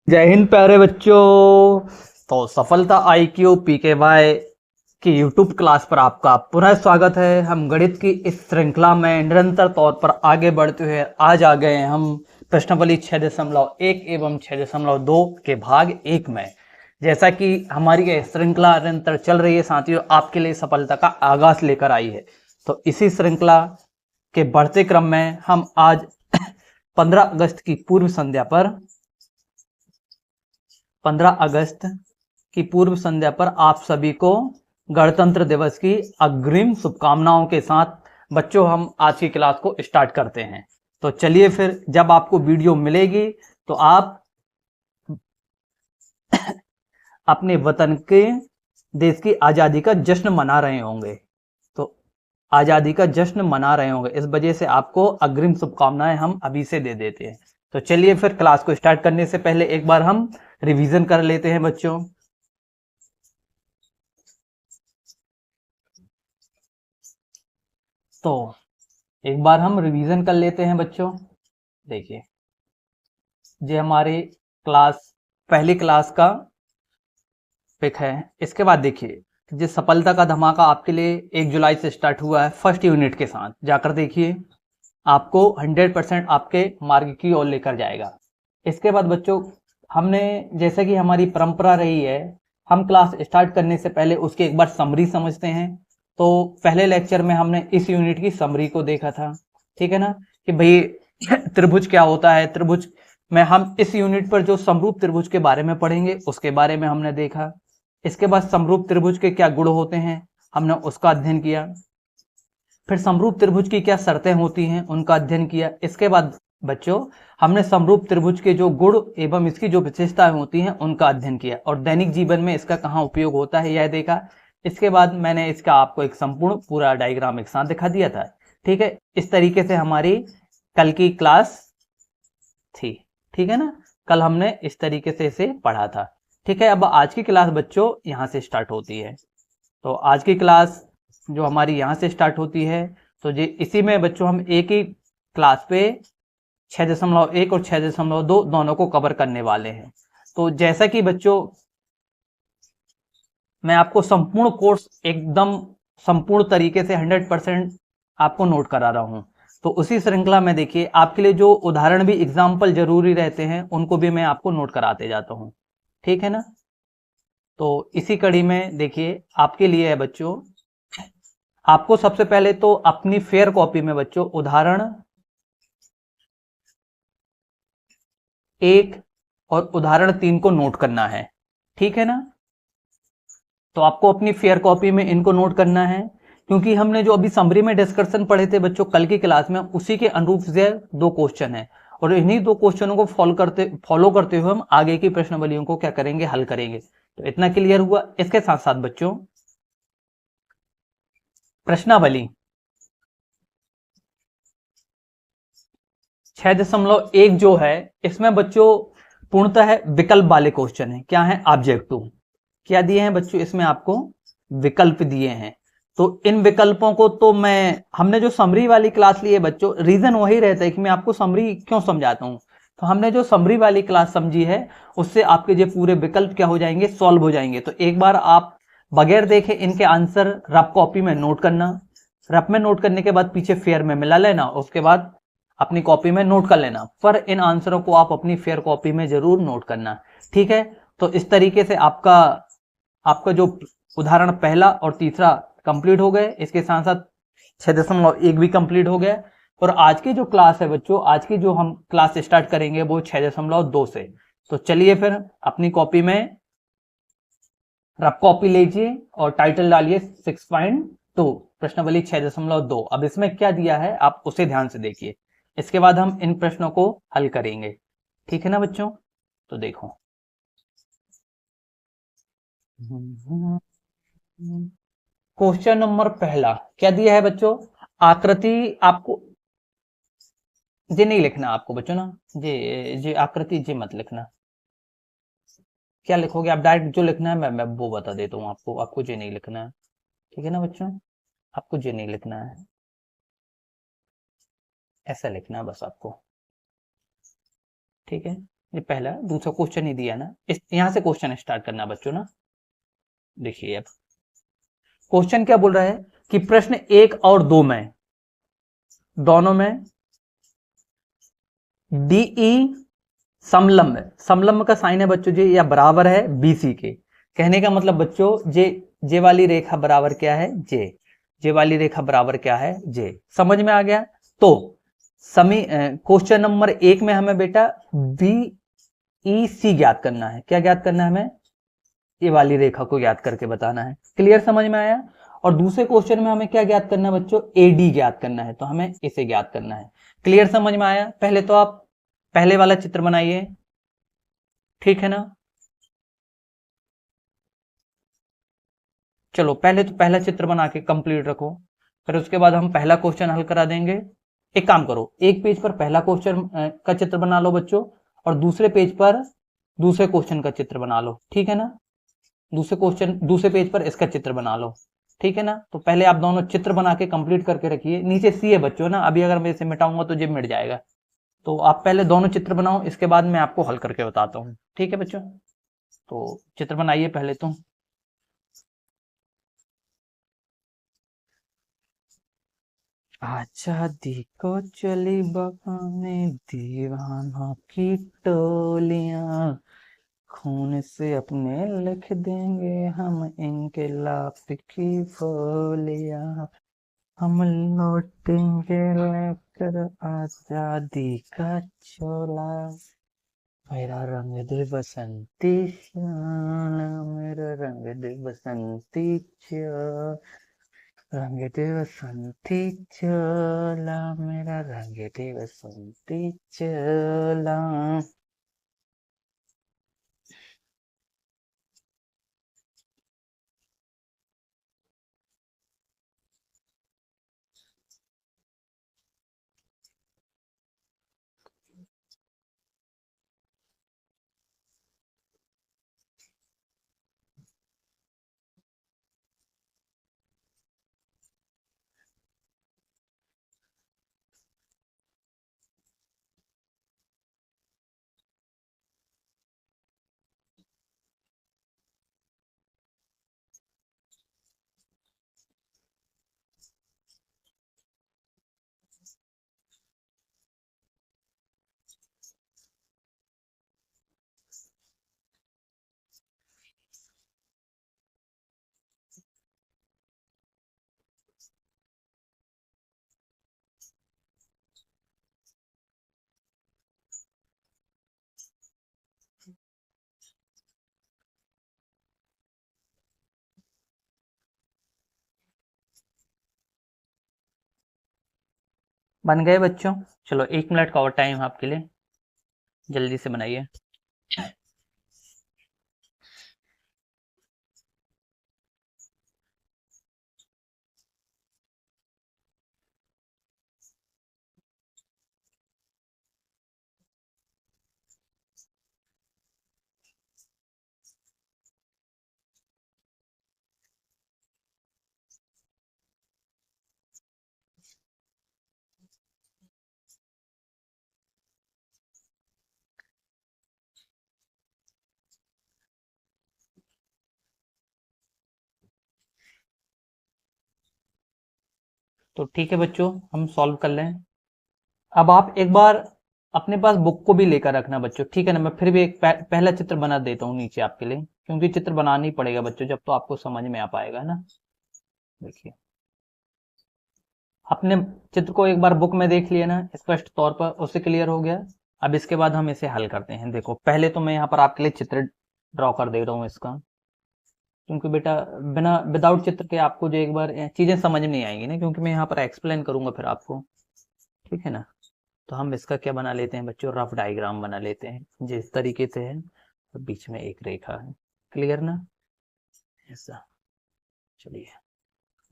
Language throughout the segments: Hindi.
जय हिंद प्यारे बच्चों। तो सफलता IQ PKY की यूट्यूब क्लास पर आपका पुनः स्वागत है। हम गणित की इस श्रृंखला में निरंतर तौर पर आगे बढ़ते हुए आज आ गए हैं हम प्रश्नावली 6.1 एवं 6.2 के भाग 1 में। जैसा कि हमारी ये श्रृंखला निरंतर चल रही है साथियों, आपके लिए सफलता का आगाज लेकर आई है। तो इसी श्रृंखला के बढ़ते क्रम में हम आज 15 अगस्त की पूर्व संध्या पर 15 अगस्त की पूर्व संध्या पर आप सभी को गणतंत्र दिवस की अग्रिम शुभकामनाओं के साथ बच्चों हम आज की क्लास को स्टार्ट करते हैं। तो चलिए फिर, जब आपको वीडियो मिलेगी तो आप अपने वतन के देश की आज़ादी का जश्न मना रहे होंगे। तो आज़ादी का जश्न मना रहे होंगे, इस वजह से आपको अग्रिम शुभकामनाएं हम अभी से दे देते हैं। तो चलिए फिर, क्लास को स्टार्ट करने से पहले एक बार हम रिवीजन कर लेते हैं बच्चों। तो एक बार हम रिवीजन कर लेते हैं बच्चों। देखिए, ये हमारे पहली क्लास का पिक है। इसके बाद देखिए, जिस सफलता का धमाका आपके लिए 1 जुलाई से स्टार्ट हुआ है फर्स्ट यूनिट के साथ, जाकर देखिए, आपको 100% आपके मार्ग की ओर लेकर जाएगा। इसके बाद बच्चों, हमने जैसे कि हमारी परंपरा रही है, हम क्लास स्टार्ट करने से पहले उसकी एक बार समरी समझते हैं। तो पहले लेक्चर में हमने इस यूनिट की समरी को देखा था, ठीक है ना, कि भाई त्रिभुज क्या होता है। त्रिभुज में हम इस यूनिट पर जो समरूप त्रिभुज के बारे में पढ़ेंगे उसके बारे में हमने देखा। इसके बाद समरूप त्रिभुज के क्या गुण होते हैं, हमने उसका अध्ययन किया। फिर समरूप त्रिभुज की क्या शर्तें होती हैं, उनका अध्ययन किया। इसके बाद बच्चों, हमने समरूप त्रिभुज के जो गुण एवं इसकी जो विशेषताएं होती हैं उनका अध्ययन किया और दैनिक जीवन में इसका कहाँ उपयोग होता है यह देखा। इसके बाद मैंने इसका आपको एक संपूर्ण पूरा डायग्राम एक साथ दिखा दिया था, ठीक है। इस तरीके से हमारी कल की क्लास थी, ठीक है ना। कल हमने इस तरीके से इसे पढ़ा था, ठीक है। अब आज की क्लास बच्चों यहाँ से स्टार्ट होती है। तो आज की क्लास जो हमारी यहाँ से स्टार्ट होती है, तो ये इसी में बच्चों हम एक ही क्लास पे 6.1 और 6.2 दोनों को कवर करने वाले हैं। तो जैसा कि बच्चों, मैं आपको संपूर्ण कोर्स एकदम संपूर्ण तरीके से 100% आपको नोट करा रहा हूँ। तो उसी श्रृंखला में देखिए, आपके लिए जो उदाहरण भी एग्जाम्पल जरूरी रहते हैं उनको भी मैं आपको नोट कराते जाता हूँ, ठीक है ना। तो इसी कड़ी में देखिए, आपके लिए है बच्चों, आपको सबसे पहले तो अपनी फेयर कॉपी में बच्चों उदाहरण 1 और उदाहरण 3 को नोट करना है, ठीक है ना। तो आपको अपनी फेयर कॉपी में इनको नोट करना है, क्योंकि हमने जो अभी समरी में डिस्कशन पढ़े थे बच्चों कल की क्लास में, उसी के अनुरूप से 2 क्वेश्चन है और इन्हीं 2 क्वेश्चनों को फॉलो करते हुए हम आगे की प्रश्नावलियों को क्या करेंगे, हल करेंगे। तो इतना क्लियर हुआ। इसके साथ साथ बच्चों, प्रश्नावली 6.1 जो है, इसमें बच्चों पूर्णतः विकल्प वाले क्वेश्चन है। क्या है, ऑब्जेक्टिव। क्या दिए हैं बच्चों, इसमें आपको विकल्प दिए हैं। तो इन विकल्पों को तो हमने जो समरी वाली क्लास ली है बच्चों, रीजन वही रहता है कि मैं आपको समरी क्यों समझाता हूं। तो हमने जो समरी वाली क्लास समझी है उससे आपके जो पूरे विकल्प क्या हो जाएंगे, सॉल्व हो जाएंगे। तो एक बार आप बगैर देखे इनके आंसर रफ कॉपी में नोट करना, रफ में नोट करने के बाद पीछे फेयर में मिला लेना, उसके बाद अपनी कॉपी में नोट कर लेना। पर इन आंसरों को आप अपनी फेयर कॉपी में जरूर नोट करना, ठीक है। तो इस तरीके से आपका जो उदाहरण पहला और तीसरा कंप्लीट हो गए। इसके साथ साथ 6.1 भी कंप्लीट हो गया। और आज की जो क्लास है बच्चों, आज की जो हम क्लास स्टार्ट करेंगे वो 6.2 से। तो चलिए फिर अपनी कॉपी में रफ कॉपी लीजिए और टाइटल डालिए 6.2 प्रश्नावली 6.2। अब इसमें क्या दिया है आप उसे ध्यान से देखिए। इसके बाद हम इन प्रश्नों को हल करेंगे, ठीक है ना बच्चों। तो देखो, क्वेश्चन नंबर पहला क्या दिया है बच्चों, आकृति। आपको ये नहीं लिखना आपको बच्चों ना, ये आकृति जी मत लिखना। क्या लिखोगे आप, डायरेक्ट जो लिखना है मैं वो बता देता हूँ आपको। आपको ये नहीं लिखना है, ठीक है ना बच्चों, आपको ये नहीं लिखना है, ऐसा लिखना है बस आपको, ठीक है। ये पहला, दूसरा क्वेश्चन ही दिया ना, इस यहां से क्वेश्चन स्टार्ट करना बच्चों ना। देखिए अब क्वेश्चन क्या बोल रहा है कि प्रश्न 1 और 2 में दोनों में डीई समलंब, समलंब का साइन है बच्चों जी या बराबर है बीसी के। कहने का मतलब बच्चों जे वाली रेखा बराबर क्या है, जे वाली रेखा बराबर क्या है, जे। समझ में आ गया। तो क्वेश्चन नंबर 1 में हमें बेटा बी ई सी ज्ञात करना है। क्या ज्ञात करना है हमें, ये वाली रेखा को ज्ञात करके बताना है। क्लियर, समझ में आया। और दूसरे क्वेश्चन में हमें क्या ज्ञात करना है बच्चों, एडी ज्ञात करना है, तो हमें इसे ज्ञात करना है। क्लियर, समझ में आया। पहले तो आप पहले वाला चित्र बनाइए, ठीक है ना। चलो पहले तो पहला चित्र बना के कंप्लीट रखो, फिर उसके बाद हम पहला क्वेश्चन हल करा देंगे। एक काम करो, एक पेज पर पहला क्वेश्चन का चित्र बना लो बच्चों, और दूसरे पेज पर दूसरे क्वेश्चन का चित्र बना लो, ठीक है ना। दूसरे पेज पर इसका चित्र बना लो, ठीक है ना। तो पहले आप दोनों चित्र बना के कंप्लीट करके रखिए। नीचे सी है बच्चों ना, अभी अगर मैं इसे मिटाऊंगा तो जिप मिट जाएगा। तो आप पहले दोनों चित्र बनाओ, इसके बाद मैं आपको हल करके बताता हूँ, ठीक है बच्चों। तो चित्र बनाइए पहले तो। आजादी को चली बगाने दीवानों की टोलियां, खून से अपने लिख देंगे हम इनकलाब की बोलियां, हम लौटेंगे लेकर आजादी का चोला, मेरा रंग दे बसंती श्याला, मेरा रंग दे बसंती श्याला, रंग दे बसंती चोला, मेरा रंग दे बसंती चोला। बन गए बच्चों। चलो 1 मिनट का और टाइम आपके लिए, जल्दी से बनाइए। तो ठीक है बच्चों, हम सॉल्व कर लें। अब आप एक बार अपने पास बुक को भी लेकर रखना बच्चों, ठीक है ना। मैं फिर भी एक पहला चित्र बना देता हूँ नीचे आपके लिए, क्योंकि चित्र बनाना ही पड़ेगा बच्चों, जब तो आपको समझ में आ पाएगा ना। देखिए अपने चित्र को एक बार बुक में देख लिया ना स्पष्ट तौर पर, उससे क्लियर हो गया। अब इसके बाद हम इसे हल करते हैं। देखो पहले तो मैं यहाँ पर आपके लिए चित्र ड्रॉ कर दे रहा हूँ इसका, क्योंकि बेटा बिना विदाउट चित्र के आपको जो एक बार चीजें समझ में नहीं आएंगी ना, क्योंकि मैं यहाँ पर एक्सप्लेन करूंगा फिर आपको, ठीक है ना। तो हम इसका क्या बना लेते हैं बच्चों, रफ डायग्राम बना लेते हैं जिस तरीके से है, तो बीच में एक रेखा है। क्लियर ना, ऐसा। चलिए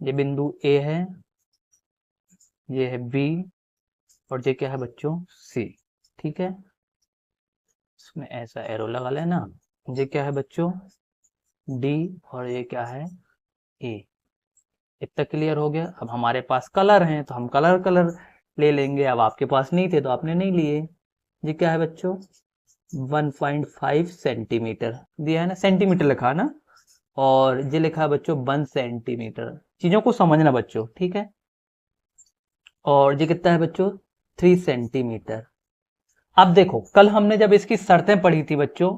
ये बिंदु ए है, ये है बी, और ये क्या है बच्चों, सी। ठीक है, इसमें ऐसा एरो लगा लेना। ये क्या है बच्चों, डी, और ये क्या है, ए। इतना क्लियर हो गया। अब हमारे पास कलर हैं तो हम कलर ले लेंगे। अब आपके पास नहीं थे तो आपने नहीं लिए। ये क्या है बच्चों, 1.5 सेंटीमीटर दिया है ना, सेंटीमीटर लिखा है ना, और ये लिखा है बच्चों 1 सेंटीमीटर। चीजों को समझना बच्चों, ठीक है। और ये कितना है बच्चों 3 सेंटीमीटर। अब देखो कल हमने जब इसकी शर्तें पढ़ी थी बच्चों,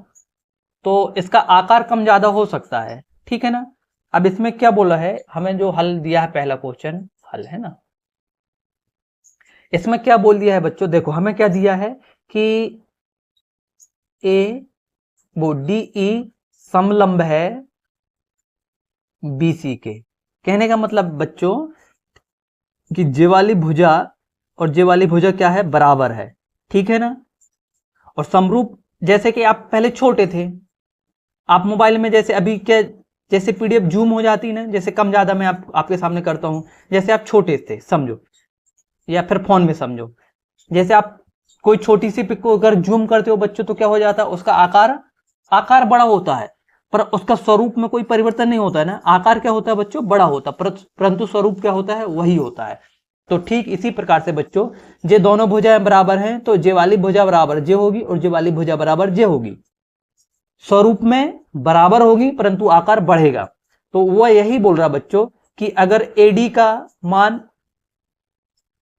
तो इसका आकार कम ज्यादा हो सकता है, ठीक है ना। अब इसमें क्या बोला है, हमें जो हल दिया है पहला क्वेश्चन हल है ना, इसमें क्या बोल दिया है बच्चों, देखो हमें क्या दिया है कि ए वो डी ई समलंब है बीसी के। कहने का मतलब बच्चों कि जे वाली भुजा और जे वाली भुजा क्या है, बराबर है, ठीक है ना। और समरूप, जैसे कि आप पहले छोटे थे, आप मोबाइल में जैसे अभी क्या, जैसे पीडीएफ जूम हो जाती ना, जैसे कम ज्यादा मैं आपके सामने करता हूं, जैसे आप छोटे थे समझो, या फिर फोन में समझो, जैसे आप कोई छोटी सी पिक को अगर जूम करते हो बच्चों, तो क्या हो जाता है, उसका आकार बड़ा होता है, पर उसका स्वरूप में कोई परिवर्तन नहीं होता है ना। आकार क्या होता है बच्चों, बड़ा होता है, परंतु स्वरूप क्या होता है, वही होता है। तो ठीक इसी प्रकार से बच्चों, जे दोनों भुजाएं बराबर हैं तो जे वाली भुजा बराबर जे होगी और जे वाली भुजा बराबर जे होगी। स्वरूप में बराबर होगी परंतु आकार बढ़ेगा। तो वह यही बोल रहा बच्चों कि अगर एडी का मान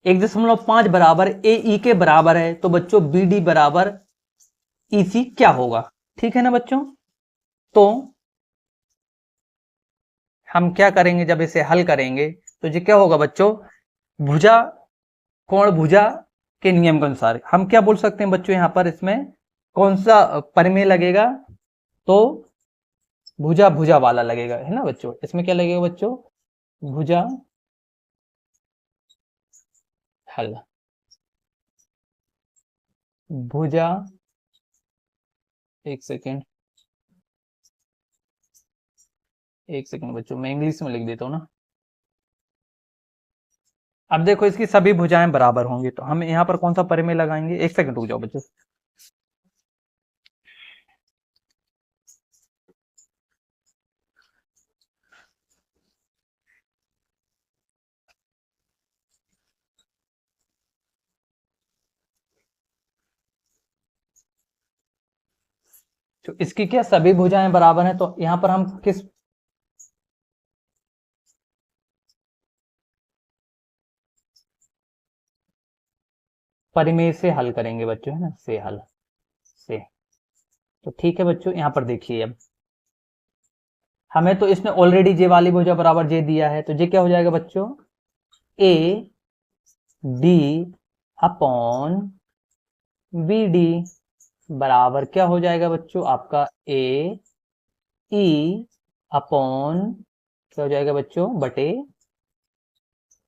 1.5 बराबर ए के बराबर है, तो बच्चों बी डी बराबर ईसी क्या होगा, ठीक है ना बच्चों। तो हम क्या करेंगे, जब इसे हल करेंगे तो ये क्या होगा बच्चों, भुजा कोण भुजा के नियम के अनुसार हम क्या बोल सकते हैं बच्चों, यहां पर इसमें कौन सा परिमेय लगेगा, तो भुजा भुजा वाला लगेगा, है ना बच्चों। इसमें क्या लगेगा बच्चों, भुजा हल, भुजा, एक सेकेंड बच्चों, मैं इंग्लिश में लिख देता हूं ना। अब देखो इसकी सभी भुजाएं बराबर होंगी, तो हम यहां पर कौन सा परिमेय लगाएंगे, एक सेकंड रुक जाओ बच्चों। तो इसकी क्या सभी भुजाएं बराबर हैं, तो यहां पर हम किस परिमेय से हल करेंगे बच्चों, है ना, से हल से। तो ठीक है बच्चों, यहां पर देखिए, अब हमें तो इसने ऑलरेडी जे वाली भुजा बराबर जे दिया है, तो जे क्या हो जाएगा बच्चों, A D upon B D बराबर क्या हो जाएगा बच्चों, आपका ए ई अपॉन क्या हो जाएगा बच्चों, बटे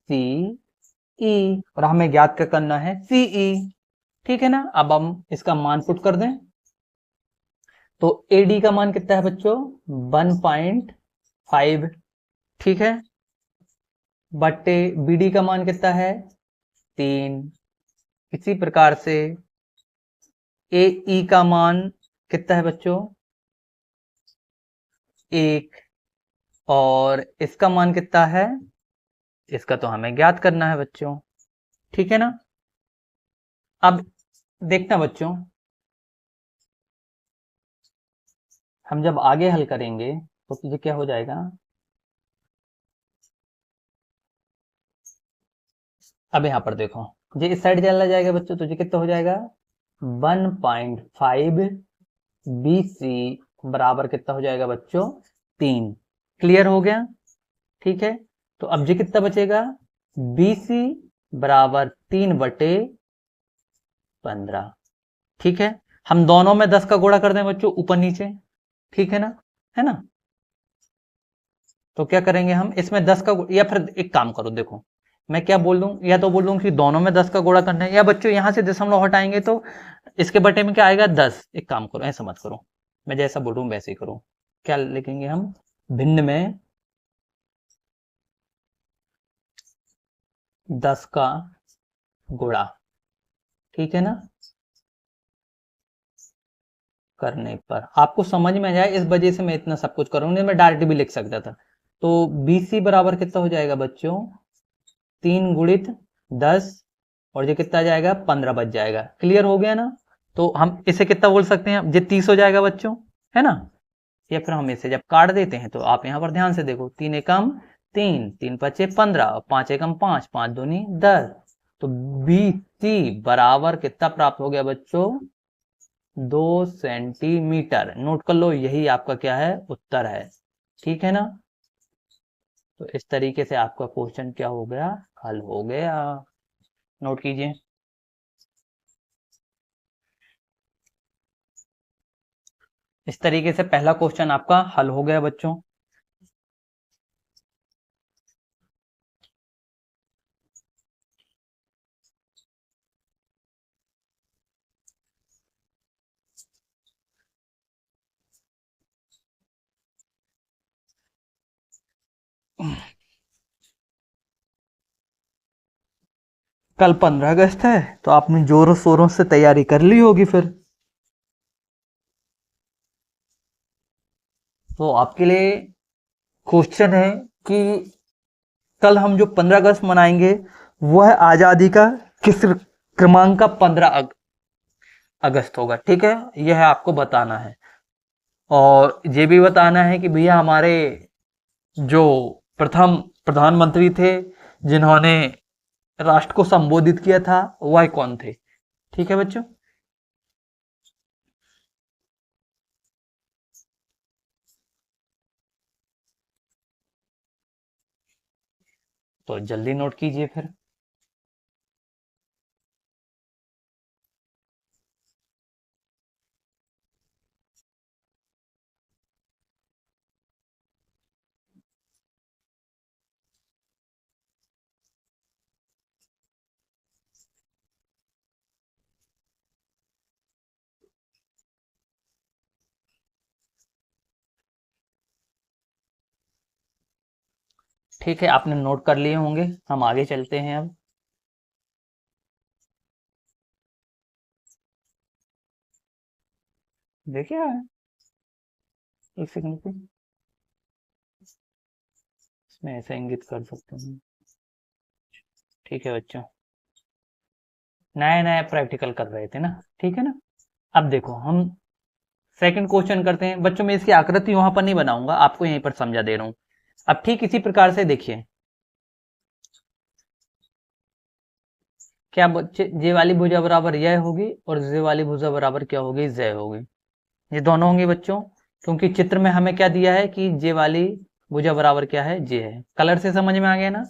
सी ई, और हमें ज्ञात क्या करना है, सी ई, ठीक है ना। अब हम इसका मान पुट कर दें, तो एडी का मान कितना है बच्चों, 1.5, ठीक है, बटे बीडी का मान कितना है, 3। इसी प्रकार से ए ई का मान कितना है बच्चों, 1, और इसका मान कितना है, इसका तो हमें ज्ञात करना है बच्चों, ठीक है ना। अब देखना बच्चों, हम जब आगे हल करेंगे तो तुझे क्या हो जाएगा, अब यहां पर देखो, ये इस साइड चला जाएगा बच्चों, तो ये कितना हो जाएगा, 1.5 BC बराबर कितना हो जाएगा बच्चों, 3। क्लियर हो गया, ठीक है। तो अब ये कितना बचेगा, BC बराबर 3/15, ठीक है। हम दोनों में 10 का गुणा कर दें बच्चों, ऊपर नीचे, ठीक है ना, है ना। तो क्या करेंगे हम, इसमें 10 का, या फिर एक काम करो, देखो मैं क्या बोल दूं, या तो बोल दूं कि दोनों में 10 का गुणा करना है, या बच्चों यहां से दशमलव हटाएंगे तो इसके बटे में क्या आएगा, 10। एक काम करो, ऐसा मत करो, मैं जैसा बोल रहा हूं वैसे ही करो। क्या लिखेंगे हम, भिन्न में 10 का गुणा, ठीक है ना, करने पर आपको समझ में आ जाए, इस वजह से मैं इतना सब कुछ करूँ, नहीं मैं डायरेक्ट भी लिख सकता था। तो BC बराबर कितना हो जाएगा बच्चों, 3 गुणित 10, और ये कितना आ जाएगा, 15 बच जाएगा। क्लियर हो गया ना। तो हम इसे कितना बोल सकते हैं, ये 30 हो जाएगा बच्चों, है ना। या फिर हम इसे जब काट देते हैं तो आप यहाँ पर ध्यान से देखो, 3 एकम 3, 3 पचे 15, 5 एकम 5, 5 दूनी 10, तो 20 बराबर कितना प्राप्त हो गया बच्चों, 2 सेंटीमीटर। नोट कर लो, यही आपका क्या है, उत्तर है, ठीक है ना। तो इस तरीके से आपका क्वेश्चन क्या हो गया, हल हो गया। नोट कीजिए। इस तरीके से पहला क्वेश्चन आपका हल हो गया बच्चों। कल 15 अगस्त है, तो आपने जोरों शोरों से तैयारी कर ली होगी फिर। तो आपके लिए क्वेश्चन है कि कल हम जो 15 अगस्त मनाएंगे वह आजादी का किस क्रमांक का 15 अगस्त होगा, ठीक है, यह आपको बताना है। और ये भी बताना है कि भैया हमारे जो प्रथम प्रधानमंत्री थे जिन्होंने राष्ट्र को संबोधित किया था वह कौन थे, ठीक है बच्चों। तो जल्दी नोट कीजिए फिर। ठीक है, आपने नोट कर लिए होंगे, हम आगे चलते हैं अब। देखिए एक सेकंड पे, इसमें ऐसे इंगित कर सकते हैं, ठीक है बच्चों, नया नया प्रैक्टिकल कर रहे थे ना, ठीक है ना। अब देखो हम सेकंड क्वेश्चन करते हैं बच्चों। मैं इसकी आकृति वहां पर नहीं बनाऊंगा, आपको यहीं पर समझा दे रहा हूं। अब ठीक इसी प्रकार से देखिए, क्या बच्चे, जे वाली भुजा बराबर यह होगी और जे वाली भुजा बराबर क्या होगी, जय होगी। ये दोनों होंगी बच्चों, क्योंकि चित्र में हमें क्या दिया है कि जे वाली भुजा बराबर क्या है, जे है। कलर से समझ में आ गया ना।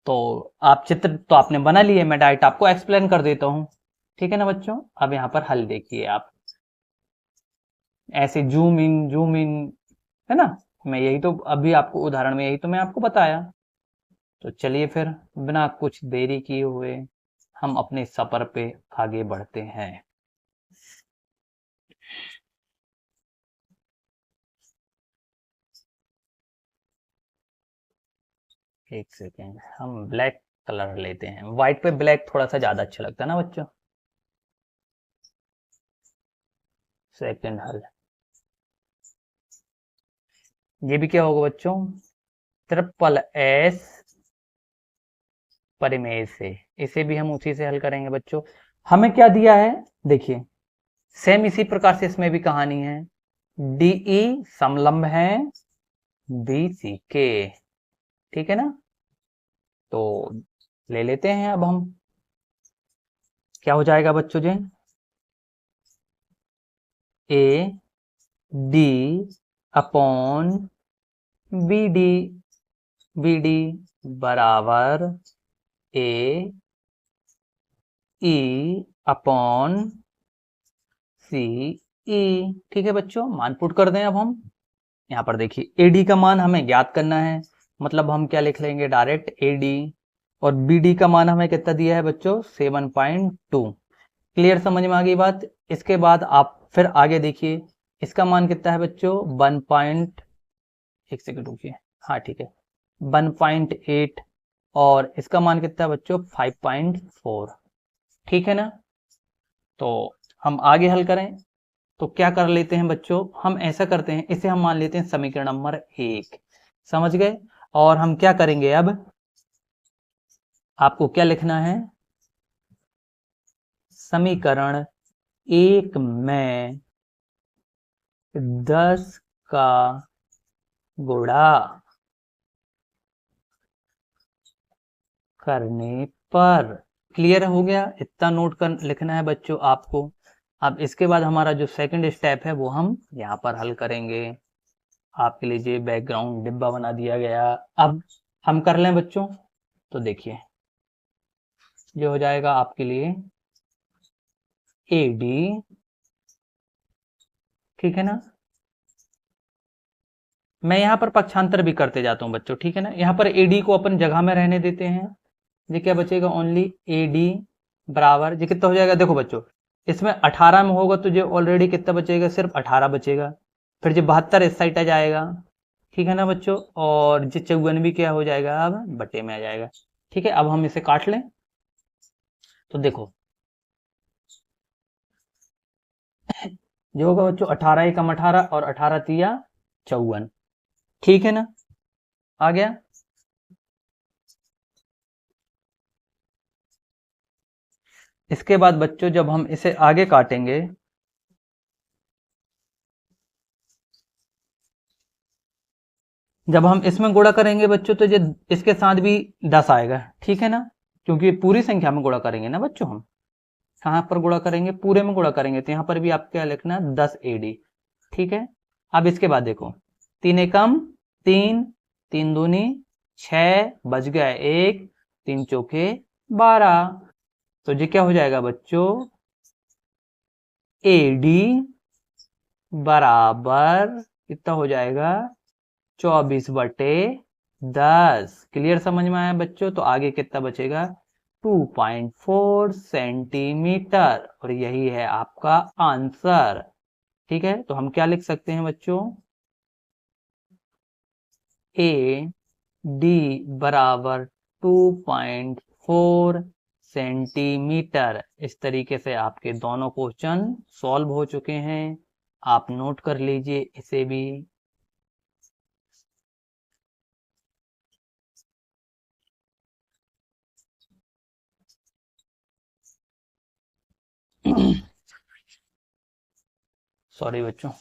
तो आप चित्र तो आपने बना लिए, मैं डायरेक्ट आपको एक्सप्लेन कर देता हूँ, ठीक है ना बच्चों। अब यहाँ पर हल देखिए आप, ऐसे जूम इन, है ना। मैं यही तो अभी आपको उदाहरण में यही तो मैं आपको बताया। तो चलिए फिर बिना कुछ देरी किए हुए हम अपने सफर पे आगे बढ़ते हैं। एक सेकेंड, हम ब्लैक कलर लेते हैं, व्हाइट पे ब्लैक थोड़ा सा ज्यादा अच्छा लगता है ना बच्चों। सेकेंड हल, ये भी क्या होगा बच्चों, ट्रिपल एस परिमेय से। इसे भी हम उसी से हल करेंगे बच्चों। हमें क्या दिया है देखिए, सेम इसी प्रकार से इसमें भी कहानी है। डीई समलंब है बीसी के, ठीक है ना। तो ले लेते हैं अब हम, क्या हो जाएगा बच्चों जी, A D upon B D, B D बराबर ए ई अपॉन सी ई, ठीक है बच्चों। मान पुट कर दें अब हम। यहाँ पर देखिए AD का मान हमें ज्ञात करना है, मतलब हम क्या लिख लेंगे डायरेक्ट AD, और BD का मान हमें कितना दिया है बच्चों, 7.2। क्लियर, समझ में आ गई बात। इसके बाद आप फिर आगे देखिए, इसका मान कितना है बच्चों, 1 पॉइंट, एक सेकंड रुकिए, हाँ ठीक है, 1.8, और इसका मान कितना है बच्चों, 5.4, ठीक है ना। तो हम आगे हल करें तो क्या कर लेते हैं बच्चों, हम ऐसा करते हैं, इसे हम मान लेते हैं समीकरण नंबर 1, समझ गए। और हम क्या करेंगे अब, आपको क्या लिखना है, समीकरण 1 में 10 का गुणा करने पर। क्लियर हो गया? इतना नोट कर लिखना है बच्चों आपको। अब इसके बाद हमारा जो सेकंड स्टेप है वो हम यहाँ पर हल करेंगे। आपके लिए बैकग्राउंड डिब्बा बना दिया गया। अब हम कर लें बच्चों, तो देखिए जो हो जाएगा आपके लिए AD, ठीक है ना। मैं यहाँ पर पक्षांतर भी करते जाता हूँ बच्चों, ठीक है ना। यहाँ पर AD को अपन जगह में रहने देते हैं। ये क्या बचेगा? ओनली AD बराबर, ये कितना हो जाएगा? देखो बच्चों, इसमें 18 में होगा तो जो ऑलरेडी कितना बचेगा? सिर्फ 18 बचेगा। फिर जो 72 इस साइड आ जाएगा, ठीक है ना बच्चों। और जो 54 भी क्या हो जाएगा? अब बटे में आ जाएगा। ठीक है, अब हम इसे काट लें तो देखो जो होगा बच्चों 18 एकम 18 और 18 तिया 54, ठीक है ना। आ गया। इसके बाद बच्चों जब हम इसे आगे काटेंगे, जब हम इसमें गुणा करेंगे बच्चों तो ये इसके साथ भी 10 आएगा, ठीक है ना। क्योंकि पूरी संख्या में गुणा करेंगे ना बच्चों, हम कहाँ पर गुणा करेंगे? पूरे में गुणा करेंगे। तो यहाँ पर भी आप क्या लिखना? 10 AD, ठीक है। अब इसके बाद देखो 3 एकम 3, 3 दूनी 6, बच गया 1, 3 चौके 12। तो ये क्या हो जाएगा बच्चों? AD बराबर कितना हो जाएगा? 24/10। क्लियर समझ में आया बच्चों? तो आगे कितना बचेगा? 2.4 सेंटीमीटर, और यही है आपका आंसर। ठीक है, तो हम क्या लिख सकते हैं बच्चों? AD बराबर 2.4 सेंटीमीटर। इस तरीके से आपके दोनों क्वेश्चन सॉल्व हो चुके हैं। आप नोट कर लीजिए इसे भी। सॉरी बच्चों।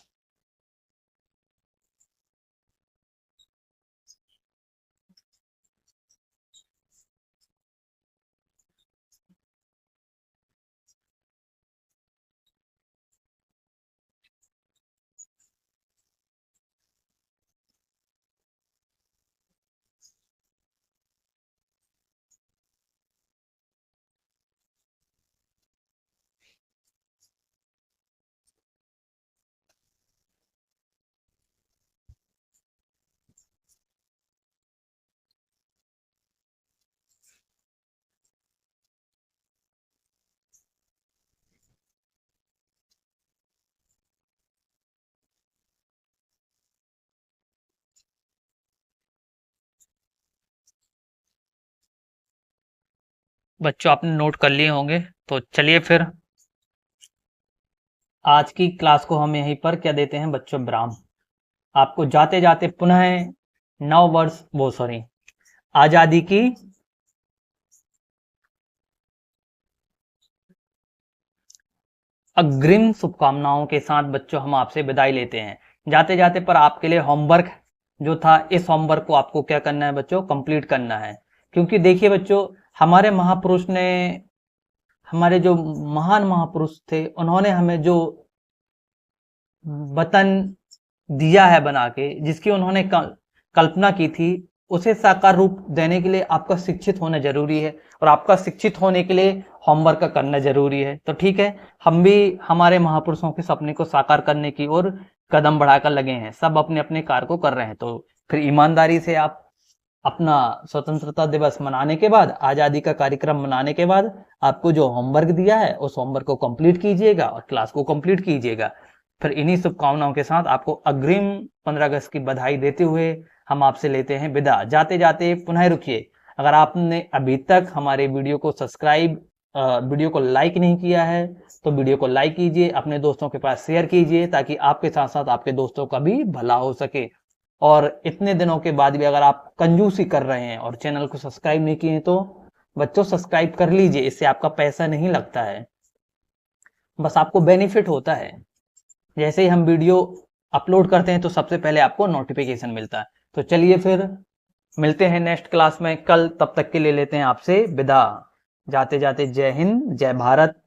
बच्चों आपने नोट कर लिए होंगे, तो चलिए फिर आज की क्लास को हम यहीं पर क्या देते हैं बच्चों? विराम। आपको जाते जाते पुनः नव वर्ष वो सॉरी आजादी की अग्रिम शुभकामनाओं के साथ बच्चों हम आपसे विदाई लेते हैं। जाते जाते पर आपके लिए होमवर्क जो था, इस होमवर्क को आपको क्या करना है बच्चों? कंप्लीट करना है। क्योंकि देखिए बच्चों, हमारे महापुरुष ने, हमारे जो महान महापुरुष थे, उन्होंने हमें जो वतन दिया है बना के, जिसकी उन्होंने कल्पना की थी, उसे साकार रूप देने के लिए आपका शिक्षित होना जरूरी है। और आपका शिक्षित होने के लिए होमवर्क करना जरूरी है। तो ठीक है, हम भी हमारे महापुरुषों के सपने को साकार करने की ओर कदम बढ़ाकर लगे हैं। सब अपने अपने कार्य को कर रहे हैं। तो फिर ईमानदारी से आप अपना स्वतंत्रता दिवस मनाने के बाद, आजादी का कार्यक्रम मनाने के बाद, आपको जो होमवर्क दिया है उस होमवर्क को कंप्लीट कीजिएगा और क्लास को कंप्लीट कीजिएगा। फिर इन्हीं शुभकामनाओं के साथ आपको अग्रिम 15 अगस्त की बधाई देते हुए हम आपसे लेते हैं विदा। जाते जाते पुनः रुकिए, अगर आपने अभी तक हमारे वीडियो को वीडियो को लाइक नहीं किया है तो वीडियो को लाइक कीजिए, अपने दोस्तों के पास शेयर कीजिए, ताकि आपके साथ साथ आपके दोस्तों का भी भला हो सके। और इतने दिनों के बाद भी अगर आप कंजूसी कर रहे हैं और चैनल को सब्सक्राइब नहीं किए तो बच्चों सब्सक्राइब कर लीजिए, इससे आपका पैसा नहीं लगता है। बस आपको बेनिफिट होता है, जैसे ही हम वीडियो अपलोड करते हैं तो सबसे पहले आपको नोटिफिकेशन मिलता है। तो चलिए फिर मिलते हैं नेक्स्ट क्लास में कल, तब तक के लिए लेते हैं आपसे विदा। जाते जाते जय हिंद, जय भारत।